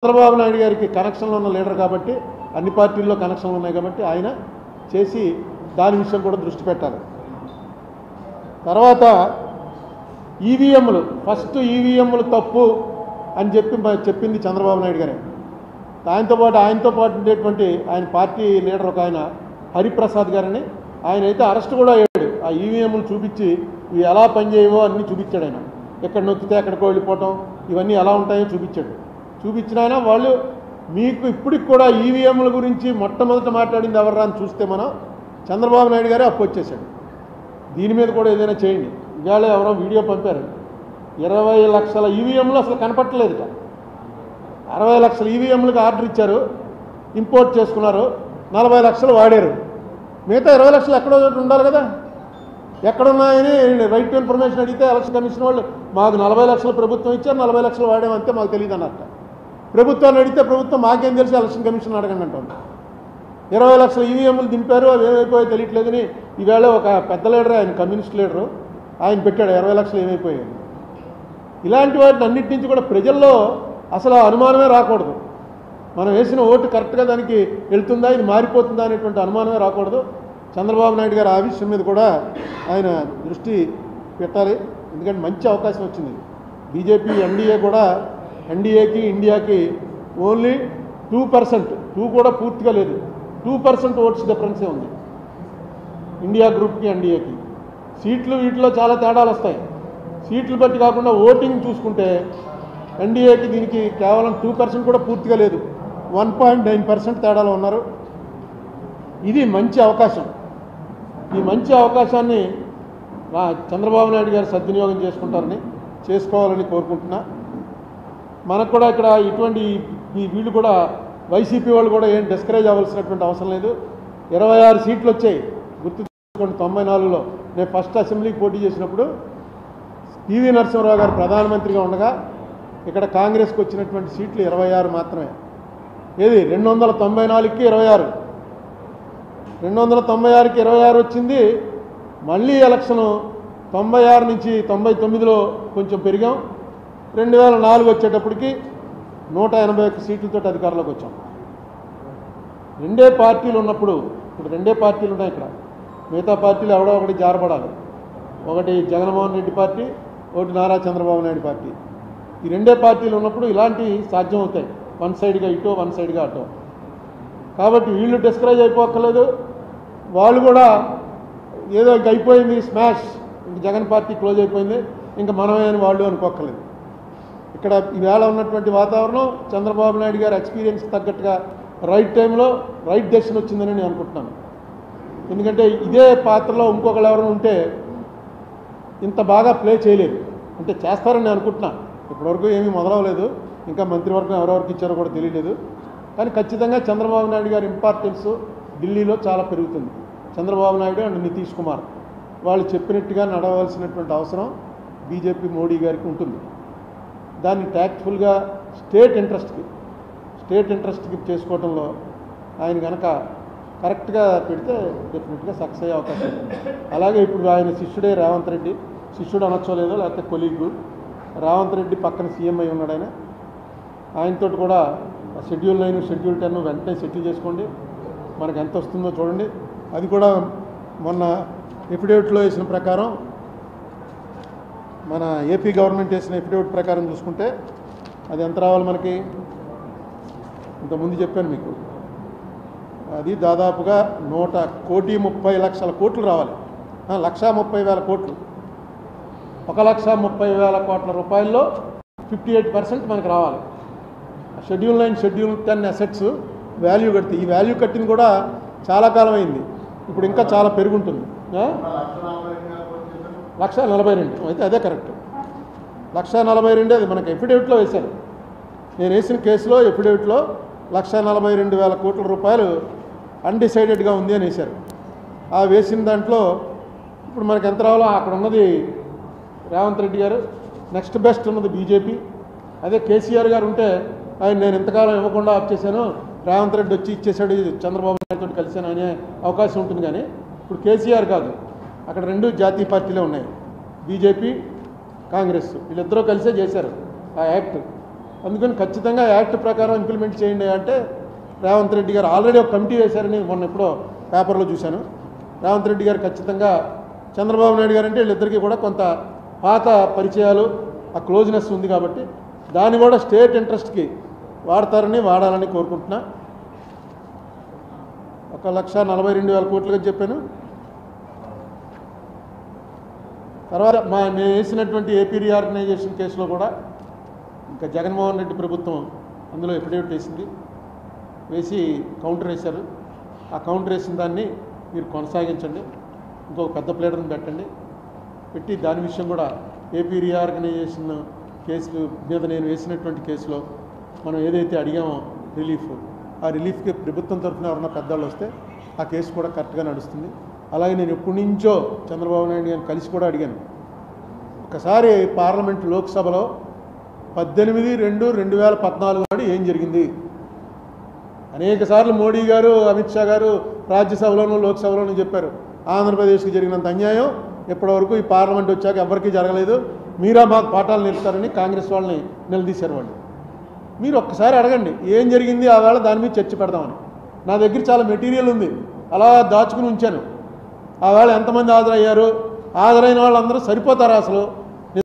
చంద్రబాబు నాయుడు గారికి కనెక్షన్లు ఉన్న లీడర్ కాబట్టి అన్ని పార్టీల్లో కనెక్షన్లు ఉన్నాయి కాబట్టి ఆయన చేసి దాని విషయం కూడా దృష్టి పెట్టాలి. తర్వాత ఈవీఎంలు ఫస్ట్ ఈవీఎంలు తప్పు అని చెప్పింది చంద్రబాబు నాయుడు గారే. ఆయనతో పాటు ఉండేటువంటి ఆయన పార్టీ లీడర్ ఒక ఆయన హరిప్రసాద్ గారని ఆయన అయితే అరెస్ట్ కూడా అయ్యాడు. ఆ ఈవీఎంలు చూపించి ఇవి ఎలా పనిచేయవో అన్నీ చూపించాడు. ఆయన ఎక్కడ నొక్కితే ఎక్కడికో వెళ్ళిపోవటం ఇవన్నీ ఎలా ఉంటాయో చూపించిన ఆయన వాళ్ళు మీకు ఇప్పటికి కూడా ఈవీఎంల గురించి మొట్టమొదట మాట్లాడింది ఎవర్రా అని చూస్తే మనం చంద్రబాబు నాయుడు గారే అప్పు వచ్చేసాడు. దీని మీద కూడా ఏదైనా చేయండి. ఇవాళ ఎవరో వీడియో పంపారు, 20 లక్షల ఈవీఎంలు అసలు కనపట్టలేదుట. 60 లక్షల ఈవీఎంలకు ఆర్డర్ ఇచ్చారు, ఇంపోర్ట్ చేసుకున్నారు, 40 లక్షలు వాడారు. మిగతా 20 లక్షలు ఎక్కడో ఉండాలి కదా, ఎక్కడున్నాయని రైట్ టు ఇన్ఫర్మేషన్ అడిగితే ఎలక్షన్ కమిషన్ వాళ్ళు మాకు 40 లక్షలు ప్రభుత్వం ఇచ్చారు, 40 లక్షలు వాడామంతే మాకు తెలియదు అన్నట్ట. ప్రభుత్వాన్ని అడిగితే ప్రభుత్వం మాకేం తెలిసి ఎలక్షన్ కమిషన్ అడగండి అంటుంది. 20 లక్షల ఈవీఎంలు దింపారు, అవి ఏమైపోయాయో తెలియట్లేదని ఈవేళ ఒక పెద్ద లీడర్, ఆయన కమ్యూనిస్ట్ లీడరు, ఆయన పెట్టాడు 20 లక్షలు ఏమైపోయాయి. ఇలాంటి వాటిని అన్నిటి నుంచి కూడా ప్రజల్లో అసలు అనుమానమే రాకూడదు. మనం వేసిన ఓటు కరెక్ట్గా దానికి వెళ్తుందా, ఇది మారిపోతుందా అనేటువంటి అనుమానమే రాకూడదు. చంద్రబాబు నాయుడు గారు ఆ విషయం మీద కూడా ఆయన దృష్టి పెట్టాలి. ఎందుకంటే మంచి అవకాశం వచ్చింది. బీజేపీ ఎన్డీఏ కూడా ఎన్డీఏకి ఇండియాకి ఓన్లీ 2%, 2 కూడా పూర్తిగా లేదు, 2% ఓట్స్ డిఫరెన్సే ఉంది ఇండియా గ్రూప్కి ఎన్డీఏకి. సీట్లు వీటిలో చాలా తేడాలు వస్తాయి. సీట్లు బట్టి కాకుండా ఓటింగ్ చూసుకుంటే ఎన్డీఏకి దీనికి కేవలం 2% కూడా పూర్తిగా లేదు, 1.9% తేడాలో ఉన్నారు. ఇది మంచి అవకాశం. ఈ మంచి అవకాశాన్ని చంద్రబాబు నాయుడు గారు సద్వినియోగం చేసుకోవాలని కోరుకుంటున్నా. మనకు కూడా ఇక్కడ ఇటువంటి వీళ్ళు కూడా వైసీపీ వాళ్ళు కూడా ఏం డిస్కరేజ్ అవ్వాల్సినటువంటి అవసరం లేదు. 26 సీట్లు వచ్చాయి గుర్తు చేసుకోండి. 94లో నేను ఫస్ట్ అసెంబ్లీకి పోటీ చేసినప్పుడు పివి నరసింహరావు గారు ప్రధానమంత్రిగా ఉండగా ఇక్కడ కాంగ్రెస్కి వచ్చినటువంటి సీట్లు 26 మాత్రమే. ఏది 294కి 26, 296కి 26 వచ్చింది. మళ్ళీ ఎలక్షను 96 నుంచి 99లో కొంచెం పెరిగాం. 2004 వచ్చేటప్పటికి 181 సీట్లతో అధికారంలోకి వచ్చాం. రెండే పార్టీలు ఉన్నప్పుడు, ఇప్పుడు రెండే పార్టీలు ఉన్నాయి ఇక్కడ. మిగతా పార్టీలు ఎవడో ఒకటి జారపడాలి. ఒకటి జగన్మోహన్ రెడ్డి పార్టీ, ఒకటి నారా చంద్రబాబు నాయుడు పార్టీ. ఈ రెండే పార్టీలు ఉన్నప్పుడు ఇలాంటివి సాధ్యం అవుతాయి, వన్ సైడ్గా ఇటో వన్ సైడ్గా అటో. కాబట్టి వీళ్ళు డిస్కరేజ్ అయిపోక్కర్లేదు. వాళ్ళు కూడా ఏదో ఇంక అయిపోయింది స్మాష్, ఇంక జగన్ పార్టీ క్లోజ్ అయిపోయింది, ఇంకా మనమే అని వాళ్ళు అనుకోక్కర్లేదు. ఇక్కడ ఈవేళ ఉన్నటువంటి వాతావరణం చంద్రబాబు నాయుడు గారి ఎక్స్పీరియన్స్ తగ్గట్టుగా రైట్ టైంలో రైట్ డెసిషన్ వచ్చిందని నేను అనుకుంటున్నాను. ఎందుకంటే ఇదే పాత్రలో ఇంకొకళ్ళు ఎవరైనా ఉంటే ఇంత బాగా ప్లే చేయలేదు. అంటే చేస్తారని నేను అనుకుంటున్నాను. ఇప్పటివరకు ఏమీ మొదలవలేదు, ఇంకా మంత్రివర్గం ఎవరెవరికి ఇచ్చారో కూడా తెలియలేదు. కానీ ఖచ్చితంగా చంద్రబాబు నాయుడు గారి ఇంపార్టెన్స్ ఢిల్లీలో చాలా పెరుగుతుంది. చంద్రబాబు నాయుడు అండ్ నితీష్ కుమార్ వాళ్ళు చెప్పినట్టుగా నడవలసినటువంటి అవసరం బీజేపీ మోడీ గారికి ఉంటుంది. దాన్ని ట్యాక్ట్ఫుల్గా స్టేట్ ఇంట్రెస్ట్కి చేసుకోవడంలో ఆయన కనుక కరెక్ట్గా పెడితే డెఫినెట్గా సక్సెస్ అయ్యే అవకాశం ఉంటుంది. అలాగే ఇప్పుడు ఆయన శిష్యుడే రేవంత్ రెడ్డి, శిష్యుడు అనొచ్చోలేదో లేకపోతే కొలీగు రేవంత్ రెడ్డి పక్కన సీఎం అయి ఉన్నాడు. ఆయనతో కూడా షెడ్యూల్ 9, షెడ్యూల్ 10 వెంటనే సెటిల్ చేసుకోండి. మనకు ఎంత వస్తుందో చూడండి. అది కూడా మొన్న ఎఫిడేవిట్లో వేసిన ప్రకారం, మన ఏపీ గవర్నమెంట్ వేసిన ఎఫిడేవిట్ ప్రకారం చూసుకుంటే అది ఎంత రావాలి మనకి, ఇంతకుముందు చెప్పాను మీకు, అది దాదాపుగా 1,30,00,000 కోట్లు రావాలి. 1,30,000 కోట్లు, 1,30,000 కోట్ల రూపాయల్లో 58% మనకు రావాలి. షెడ్యూల్ 9, షెడ్యూల్ 10 అసెట్స్ వాల్యూ కడితే, ఈ వాల్యూ కట్టింది కూడా చాలా కాలం అయింది, ఇప్పుడు ఇంకా చాలా పెరుగుంటుంది. 1,42,000 అయితే అదే కరెక్ట్. 1,42,000 అది మనకు ఎఫిడేవిట్లో వేశారు. నేను వేసిన కేసులో ఎఫిడేవిట్లో 1,42,000 కోట్ల రూపాయలు అన్డిసైడెడ్గా ఉంది అని వేశారు. ఆ వేసిన దాంట్లో ఇప్పుడు మనకు ఎంత రావాలో అక్కడ ఉన్నది రేవంత్ రెడ్డి గారు, నెక్స్ట్ బెస్ట్ ఉన్నది బీజేపీ. అదే కేసీఆర్ గారు ఉంటే ఆయన నేను ఇంతకాలం ఇవ్వకుండా ఆప్ చేశాను, రేవంత్ రెడ్డి వచ్చి ఇచ్చేసాడు, చంద్రబాబు నాయుడుతో కలిశాను అనే అవకాశం ఉంటుంది. కానీ ఇప్పుడు కేసీఆర్ కాదు, అక్కడ 2 జాతీయ పార్టీలే ఉన్నాయి, బీజేపీ కాంగ్రెస్, వీళ్ళిద్దరూ కలిసే చేశారు ఆ యాక్ట్. అందుకని ఖచ్చితంగా యాక్ట్ ప్రకారం ఇంప్లిమెంట్ చేయండి అంటే రేవంత్ రెడ్డి గారు ఆల్రెడీ ఒక కమిటీ వేశారని మొన్న ఎప్పుడో పేపర్లో చూశాను. రేవంత్ రెడ్డి గారు ఖచ్చితంగా చంద్రబాబు నాయుడు గారు అంటే వీళ్ళిద్దరికీ కూడా కొంత పాత పరిచయాలు ఆ క్లోజ్నెస్ ఉంది కాబట్టి దాన్ని కూడా స్టేట్ ఇంట్రెస్ట్కి వాడాలని కోరుకుంటున్నా. 1,42,000 కోట్లుగా చెప్పాను. తర్వాత మేము వేసినటువంటి ఏపీ రీఆర్గనైజేషన్ కేసులో కూడా ఇంకా జగన్మోహన్ రెడ్డి ప్రభుత్వం అందులో ఎఫిడేవిట్ వేసి కౌంటర్ వేశారు. ఆ కౌంటర్ వేసిన దాన్ని మీరు కొనసాగించండి, ఇంకొక పెద్ద ప్లేటర్ని పెట్టి దాని విషయం కూడా ఏపీ రీఆర్గనైజేషన్ కేసులు మీద నేను వేసినటువంటి కేసులో మనం ఏదైతే అడిగామో ఆ రిలీఫ్కి ప్రభుత్వం తరఫున ఎవరన్నా పెద్దవాళ్ళు వస్తే ఆ కేసు కూడా కరెక్ట్గా నడుస్తుంది. అలాగే నేను ఎప్పటి నుంచో చంద్రబాబు నాయుడు గారిని కలిసి కూడా అడిగాను. ఒకసారి పార్లమెంట్ లోక్సభలో 18/2/2014 నాడు ఏం జరిగింది? అనేక సార్లు మోడీ గారు, అమిత్ షా గారు రాజ్యసభలోనూ లోక్సభలోనూ చెప్పారు ఆంధ్రప్రదేశ్కి జరిగినంత అన్యాయం ఇప్పటివరకు ఈ పార్లమెంట్ వచ్చాక ఎవరికీ జరగలేదు, మీరా మాకు పాఠాలు నేర్పుతారని కాంగ్రెస్ వాళ్ళని నిలదీశారు. వాళ్ళు మీరు ఒక్కసారి అడగండి ఏం జరిగింది, ఆ వేళ దాని మీద చర్చ పెడదామని. నా దగ్గర చాలా మెటీరియల్ ఉంది, అలా దాచుకుని ఉంచాను. ఆ వేళ ఎంతమంది హాజరయ్యారు, హాజరైన వాళ్ళందరూ సరిపోతారా అసలు